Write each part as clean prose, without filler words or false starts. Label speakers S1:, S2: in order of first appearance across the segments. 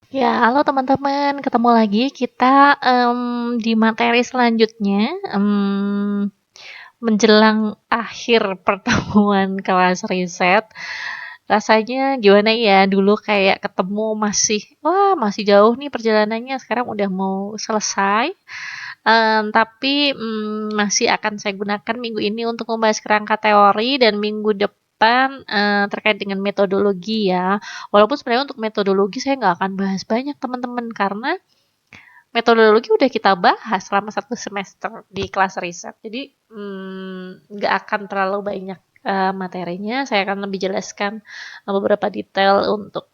S1: Ya, halo teman-teman, ketemu lagi kita di materi selanjutnya menjelang akhir pertemuan kelas riset. Rasanya gimana ya? Dulu kayak ketemu masih jauh nih perjalanannya. Sekarang udah mau selesai. Tapi masih akan saya gunakan minggu ini untuk membahas kerangka teori dan minggu depan terkait dengan metodologi ya. Walaupun sebenarnya untuk metodologi saya nggak akan bahas banyak teman-teman karena metodologi udah kita bahas selama 1 semester di kelas riset. Jadi nggak akan terlalu banyak materinya. Saya akan lebih jelaskan beberapa detail untuk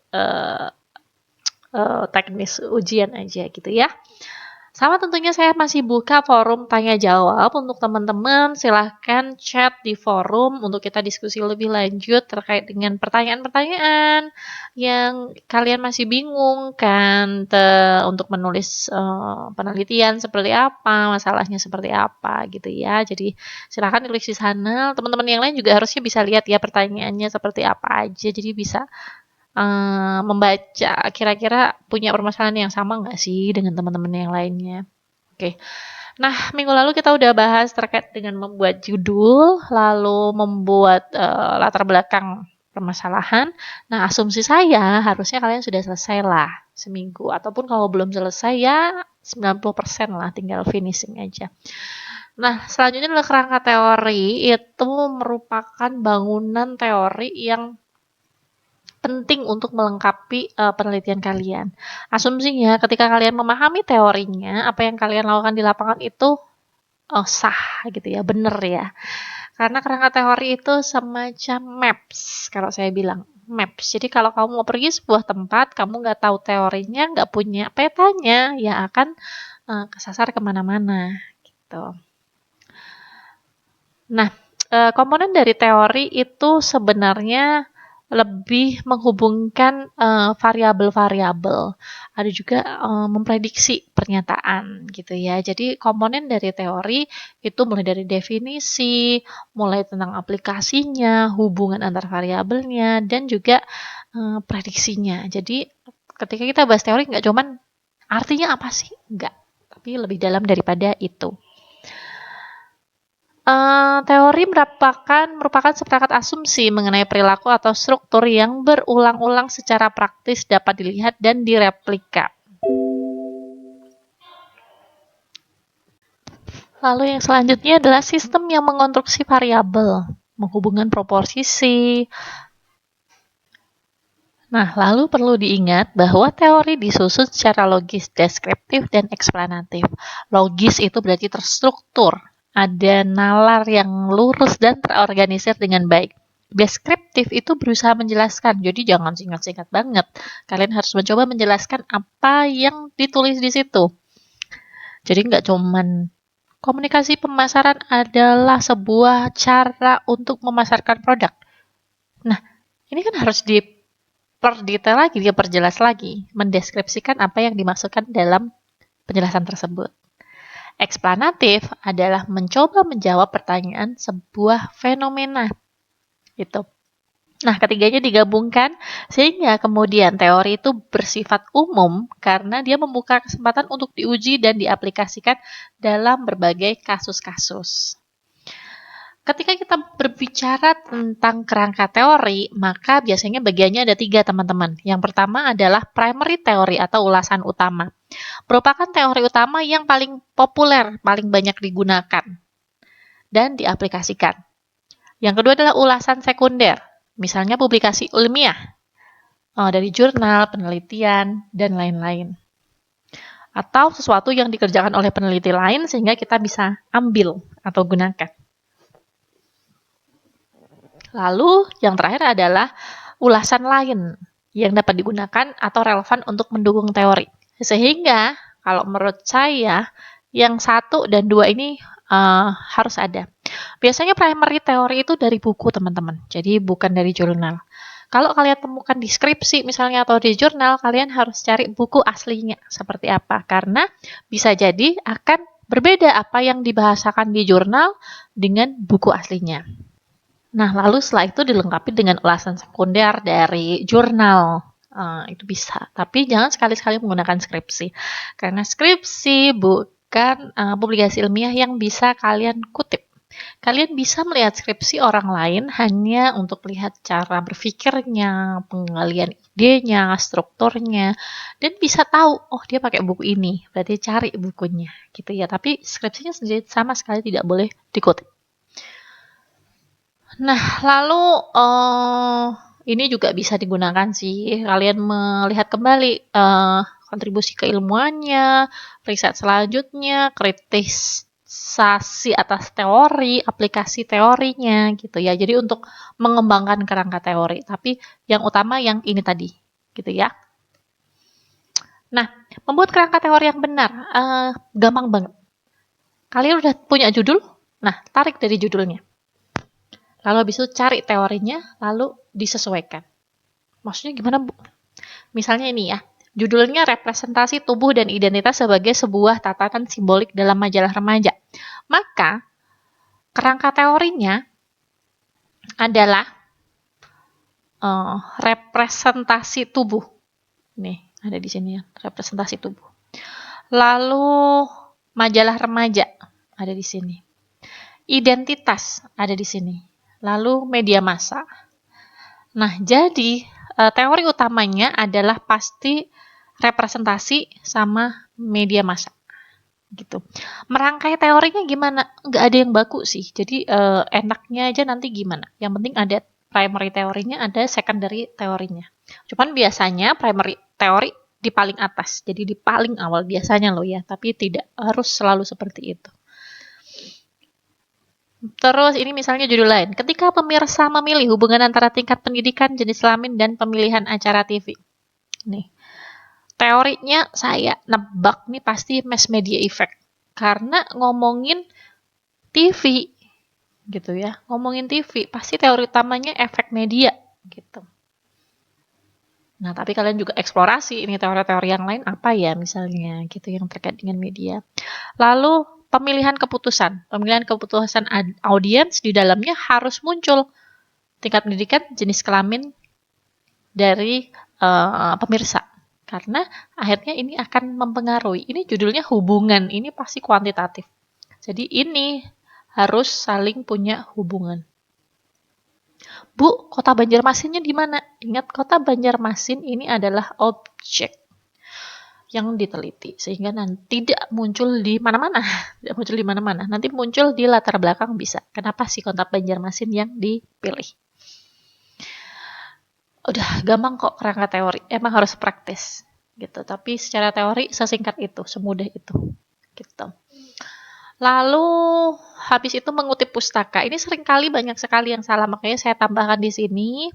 S1: teknis ujian aja gitu ya. Sama tentunya saya masih buka forum tanya jawab untuk teman-teman. Silahkan chat di forum untuk kita diskusi lebih lanjut terkait dengan pertanyaan-pertanyaan yang kalian masih bingung kan untuk menulis penelitian seperti apa, masalahnya seperti apa gitu ya. Jadi silahkan tulis di sana. Teman-teman yang lain juga harusnya bisa lihat ya pertanyaannya seperti apa aja. Jadi bisa membaca kira-kira punya permasalahan yang sama nggak sih dengan teman-teman yang lainnya. Oke, nah minggu lalu kita udah bahas terkait dengan membuat judul, lalu membuat latar belakang permasalahan. Nah, asumsi saya harusnya kalian sudah selesai lah seminggu, ataupun kalau belum selesai ya 90% lah, tinggal finishing aja. Nah, selanjutnya adalah kerangka teori, itu merupakan bangunan teori yang penting untuk melengkapi penelitian kalian. Asumsinya ketika kalian memahami teorinya, apa yang kalian lakukan di lapangan itu sah gitu ya, bener ya. Karena kerangka teori itu semacam maps, kalau saya bilang maps. Jadi kalau kamu mau pergi sebuah tempat, kamu nggak tahu teorinya, nggak punya petanya, ya akan kesasar kemana-mana gitu. Nah, komponen dari teori itu sebenarnya lebih menghubungkan variabel-variabel. Ada juga memprediksi pernyataan gitu ya. Jadi komponen dari teori itu mulai dari definisi, mulai tentang aplikasinya, hubungan antar variabelnya, dan juga prediksinya. Jadi ketika kita bahas teori nggak cuman artinya apa sih? Nggak, tapi lebih dalam daripada itu. Teori merupakan seperangkat asumsi mengenai perilaku atau struktur yang berulang-ulang secara praktis dapat dilihat dan direplika. Lalu yang selanjutnya adalah sistem yang mengonstruksi variabel, menghubungkan proporsi. Nah, lalu perlu diingat bahwa teori disusun secara logis, deskriptif, dan eksplanatif. Logis itu berarti terstruktur, ada nalar yang lurus dan terorganisir dengan baik. Deskriptif itu berusaha menjelaskan, jadi jangan singkat-singkat banget. Kalian harus mencoba menjelaskan apa yang ditulis di situ. Jadi nggak cuman komunikasi pemasaran adalah sebuah cara untuk memasarkan produk. Nah, ini kan harus detail lagi, dia perjelas lagi, mendeskripsikan apa yang dimaksudkan dalam penjelasan tersebut. Eksplanatif adalah mencoba menjawab pertanyaan sebuah fenomena. Gitu. Nah, ketiganya digabungkan sehingga kemudian teori itu bersifat umum karena dia membuka kesempatan untuk diuji dan diaplikasikan dalam berbagai kasus-kasus. Ketika kita berbicara tentang kerangka teori, maka biasanya bagiannya ada 3, teman-teman. Yang pertama adalah primary teori atau ulasan utama. Merupakan teori utama yang paling populer, paling banyak digunakan dan diaplikasikan. Yang kedua adalah ulasan sekunder, misalnya publikasi ilmiah dari jurnal, penelitian, dan lain-lain. Atau sesuatu yang dikerjakan oleh peneliti lain sehingga kita bisa ambil atau gunakan. Lalu yang terakhir adalah ulasan lain yang dapat digunakan atau relevan untuk mendukung teori. Sehingga kalau menurut saya yang 1 dan 2 ini harus ada. Biasanya primary teori itu dari buku, teman-teman. Jadi bukan dari jurnal. Kalau kalian temukan di skripsi misalnya atau di jurnal, kalian harus cari buku aslinya seperti apa. Karena bisa jadi akan berbeda apa yang dibahasakan di jurnal dengan buku aslinya. Nah, lalu setelah itu dilengkapi dengan ulasan sekunder dari jurnal. Itu bisa. Tapi jangan sekali-sekali menggunakan skripsi. Karena skripsi bukan publikasi ilmiah yang bisa kalian kutip. Kalian bisa melihat skripsi orang lain hanya untuk lihat cara berpikirnya, penggalian idenya, strukturnya, dan bisa tahu, oh dia pakai buku ini, berarti cari bukunya, gitu ya. Tapi skripsinya sendiri sama sekali tidak boleh dikutip. Nah, lalu ini juga bisa digunakan sih, kalian melihat kembali kontribusi keilmuannya, riset selanjutnya, kritisasi atas teori, aplikasi teorinya gitu ya. Jadi untuk mengembangkan kerangka teori, tapi yang utama yang ini tadi, gitu ya. Nah, membuat kerangka teori yang benar, gampang banget. Kalian udah punya judul? Nah, tarik dari judulnya. Lalu habis itu cari teorinya, lalu disesuaikan. Maksudnya gimana, Bu? Misalnya ini ya, judulnya representasi tubuh dan identitas sebagai sebuah tatanan simbolik dalam majalah remaja. Maka, kerangka teorinya adalah representasi tubuh. Nih, ada di sini ya, representasi tubuh. Lalu, majalah remaja ada di sini. Identitas ada di sini. Lalu, media massa. Nah, jadi teori utamanya adalah pasti representasi sama media massa. Gitu. Merangkai teorinya gimana? Nggak ada yang baku sih. Jadi enaknya aja nanti gimana. Yang penting ada primary teorinya, ada secondary teorinya. Cuman biasanya primary teori di paling atas. Jadi di paling awal biasanya loh ya. Tapi tidak harus selalu seperti itu. Terus ini misalnya judul lain. Ketika pemirsa memilih hubungan antara tingkat pendidikan, jenis kelamin, dan pemilihan acara TV. Nih, teorinya saya nebak nih pasti mass media effect. Karena ngomongin TV, gitu ya. Ngomongin TV, pasti teori utamanya efek media, gitu. Nah, tapi kalian juga eksplorasi ini teori-teori yang lain apa ya misalnya, gitu yang terkait dengan media. Lalu, pemilihan keputusan. Pemilihan keputusan audiens di dalamnya harus muncul tingkat pendidikan, jenis kelamin dari pemirsa. Karena akhirnya ini akan mempengaruhi. Ini judulnya hubungan, ini pasti kuantitatif. Jadi ini harus saling punya hubungan. Bu, kota Banjarmasinnya di mana? Ingat, kota Banjarmasin ini adalah objek yang diteliti sehingga nanti tidak muncul di mana-mana, tidak muncul di mana-mana. Nanti muncul di latar belakang bisa. Kenapa sih kota Banjarmasin yang dipilih? Udah gampang kok kerangka teori. Emang harus praktis gitu. Tapi secara teori sesingkat itu, semudah itu. Gitu. Lalu habis itu mengutip pustaka. Ini seringkali banyak sekali yang salah, makanya saya tambahkan di sini.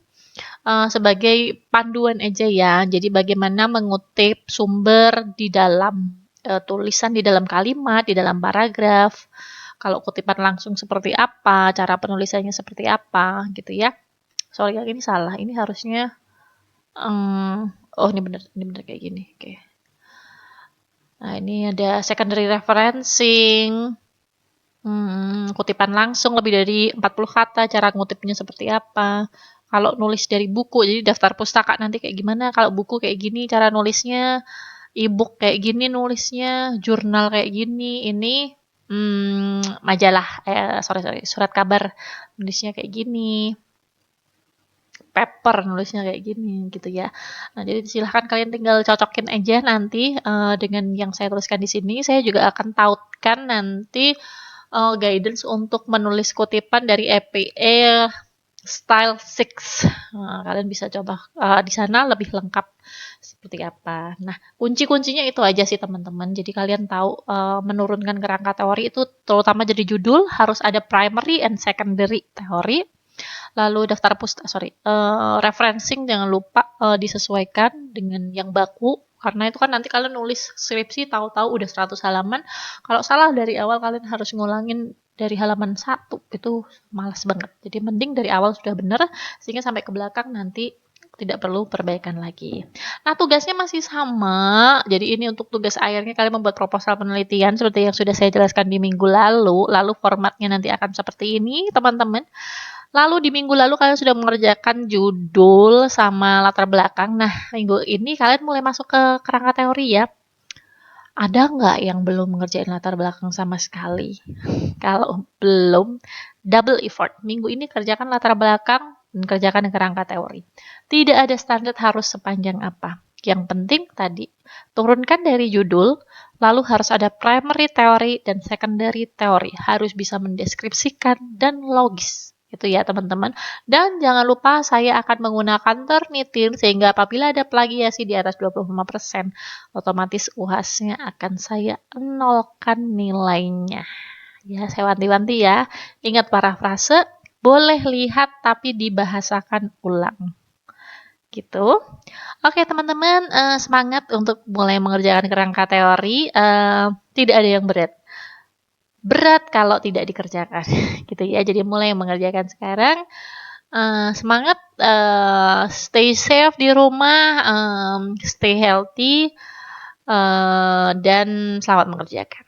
S1: Sebagai panduan aja ya. Jadi bagaimana mengutip sumber di dalam tulisan, di dalam kalimat, di dalam paragraf. Kalau kutipan langsung seperti apa, cara penulisannya seperti apa, gitu ya. Sorry, yang ini salah. Ini harusnya oh ini benar kayak gini. Oke. Nah, ini ada secondary referencing. Kutipan langsung lebih dari 40 kata, cara ngutipnya seperti apa. Kalau nulis dari buku, jadi daftar pustaka nanti kayak gimana, kalau buku kayak gini cara nulisnya, e-book kayak gini nulisnya, jurnal kayak gini, ini majalah, surat kabar nulisnya kayak gini, paper nulisnya kayak gini gitu ya. Nah, jadi silahkan kalian tinggal cocokin aja nanti dengan yang saya tuliskan di sini. Saya juga akan tautkan nanti guidance untuk menulis kutipan dari EPA Style 6. Nah, kalian bisa coba di sana lebih lengkap seperti apa. Nah, kunci-kuncinya itu aja sih teman-teman. Jadi kalian tahu menurunkan kerangka teori itu terutama jadi judul harus ada primary and secondary teori. Lalu daftar referencing jangan lupa disesuaikan dengan yang baku. Karena itu kan nanti kalian nulis skripsi tahu-tahu udah 100 halaman. Kalau salah dari awal kalian harus ngulangin dari halaman 1. Itu malas banget. Jadi mending dari awal sudah benar sehingga sampai ke belakang nanti tidak perlu perbaikan lagi. Nah, tugasnya masih sama. Jadi ini untuk tugas akhirnya kalian membuat proposal penelitian seperti yang sudah saya jelaskan di minggu lalu. Lalu formatnya nanti akan seperti ini, teman-teman. Lalu di minggu lalu kalian sudah mengerjakan judul sama latar belakang. Nah, minggu ini kalian mulai masuk ke kerangka teori ya. Ada nggak yang belum mengerjain latar belakang sama sekali? Kalau belum, double effort. Minggu ini kerjakan latar belakang dan kerjakan kerangka teori. Tidak ada standar harus sepanjang apa. Yang penting tadi, turunkan dari judul, lalu harus ada primary teori dan secondary teori. Harus bisa mendeskripsikan dan logis. Itu ya teman-teman. Dan jangan lupa saya akan menggunakan Turnitin sehingga apabila ada plagiasi di atas 25%, otomatis UAS-nya akan saya nolkan nilainya. Ya, saya wanti-wanti ya. Ingat parafrase, boleh lihat tapi dibahasakan ulang. Gitu. Oke teman-teman, semangat untuk mulai mengerjakan kerangka teori. Tidak ada yang berat. Berat kalau tidak dikerjakan. Gitu ya. Jadi mulai mengerjakan sekarang. Semangat, stay safe di rumah, stay healthy, dan selamat mengerjakan.